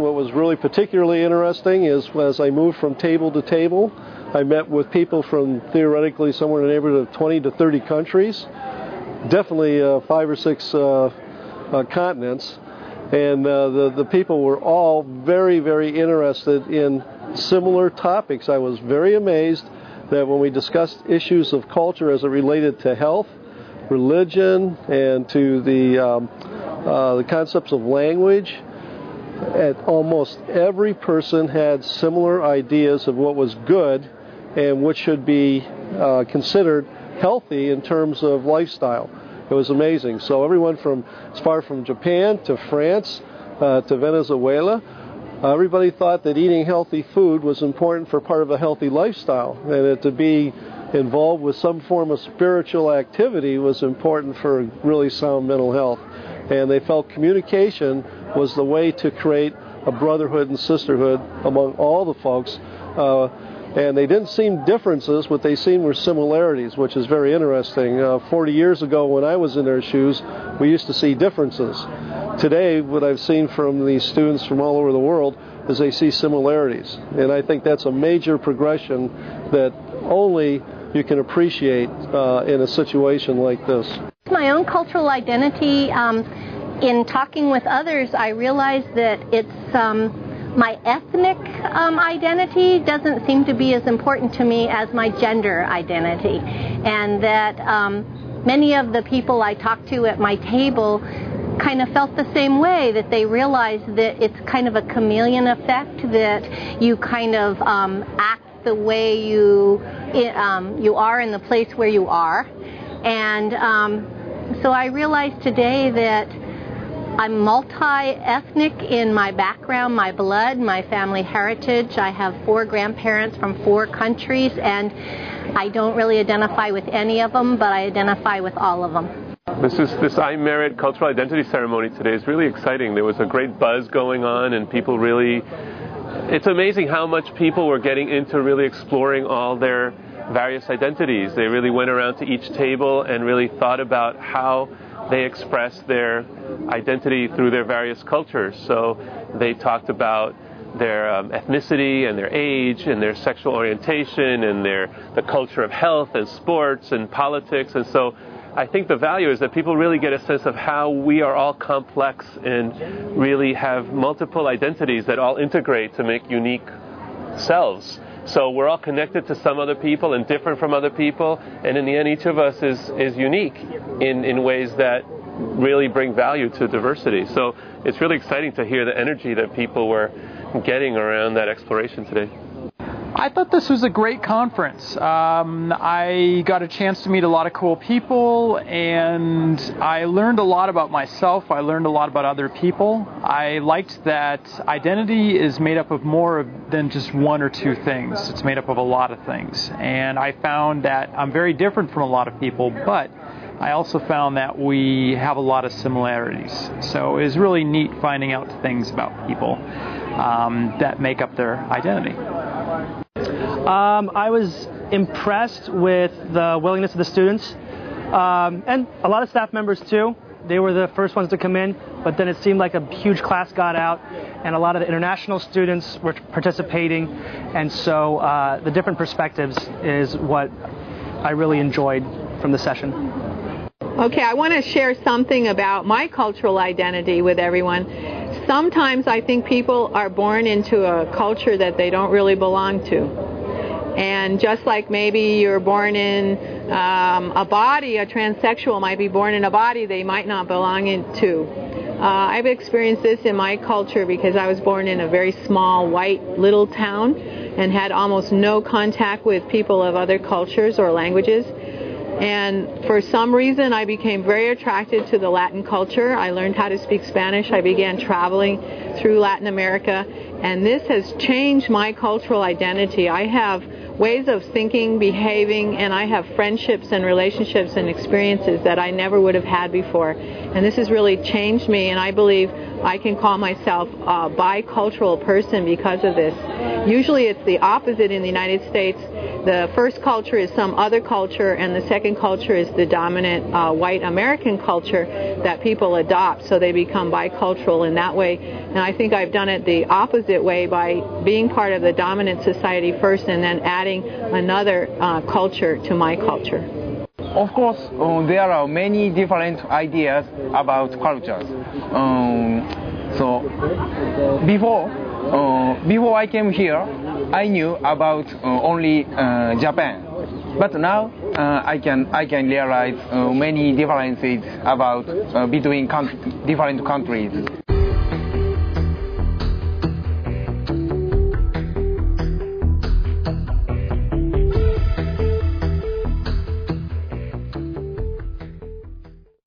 what was really particularly interesting is as I moved from table to table, I met with people from theoretically somewhere in the neighborhood of 20 to 30 countries, definitely 5 or 6 continents, and the people were all very, very interested in similar topics. I was very amazed that when we discussed issues of culture as it related to health, religion, and to the concepts of language, almost every person had similar ideas of what was good and what should be considered healthy in terms of lifestyle. It was amazing. So everyone from as far from Japan to France to Venezuela, everybody thought that eating healthy food was important for part of a healthy lifestyle, and that to be involved with some form of spiritual activity was important for really sound mental health. And they felt communication was the way to create a brotherhood and sisterhood among all the folks. And they didn't seem differences, what they seemed were similarities, which is very interesting. 40 years ago when I was in their shoes, we used to see differences. Today, what I've seen from these students from all over the world is they see similarities. And I think that's a major progression that only you can appreciate in a situation like this. My own cultural identity, in talking with others, I realized that it's my ethnic identity doesn't seem to be as important to me as my gender identity, and that many of the people I talked to at my table kind of felt the same way, that they realized that it's kind of a chameleon effect, that you kind of act the way you are in the place where you are. And so I realized today that I'm multi-ethnic in my background, my blood, my family heritage. I have 4 grandparents from 4 countries, and I don't really identify with any of them, but I identify with all of them. This I Merit cultural identity ceremony today is really exciting. There was a great buzz going on, and people really, it's amazing how much people were getting into really exploring all their various identities. They really went around to each table and really thought about how they express their identity through their various cultures. So they talked about their ethnicity and their age and their sexual orientation and the culture of health and sports and politics. And so I think the value is that people really get a sense of how we are all complex and really have multiple identities that all integrate to make unique selves. So we're all connected to some other people and different from other people, and in the end each of us is unique in ways that really bring value to diversity. So it's really exciting to hear the energy that people were getting around that exploration today. I thought this was a great conference. I got a chance to meet a lot of cool people, and I learned a lot about myself. I learned a lot about other people. I liked that identity is made up of more than just 1 or 2 things. It's made up of a lot of things. And I found that I'm very different from a lot of people, but I also found that we have a lot of similarities. So it was really neat finding out things about people that make up their identity. I was impressed with the willingness of the students, and a lot of staff members too. They were the first ones to come in, but then it seemed like a huge class got out, and a lot of the international students were participating, and so the different perspectives is what I really enjoyed from the session. Okay, I want to share something about my cultural identity with everyone. Sometimes I think people are born into a culture that they don't really belong to. And just like maybe you're born in a body, a transsexual might be born in a body they might not belong into. I've experienced this in my culture because I was born in a very small, white, little town and had almost no contact with people of other cultures or languages. And for some reason, I became very attracted to the Latin culture. I learned how to speak Spanish. I began traveling through Latin America, and this has changed my cultural identity. I have ways of thinking, behaving, and I have friendships and relationships and experiences that I never would have had before. And this has really changed me, and I believe I can call myself a bicultural person because of this. Usually it's the opposite in the United States. the first culture is some other culture, and the second culture is the dominant white American culture that people adopt, so they become bicultural in that way. And I think I've done it the opposite way by being part of the dominant society first and then adding another culture to my culture. Of course, there are many different ideas about cultures. So before I came here, I knew about only Japan. But now I can realize many differences about between different countries.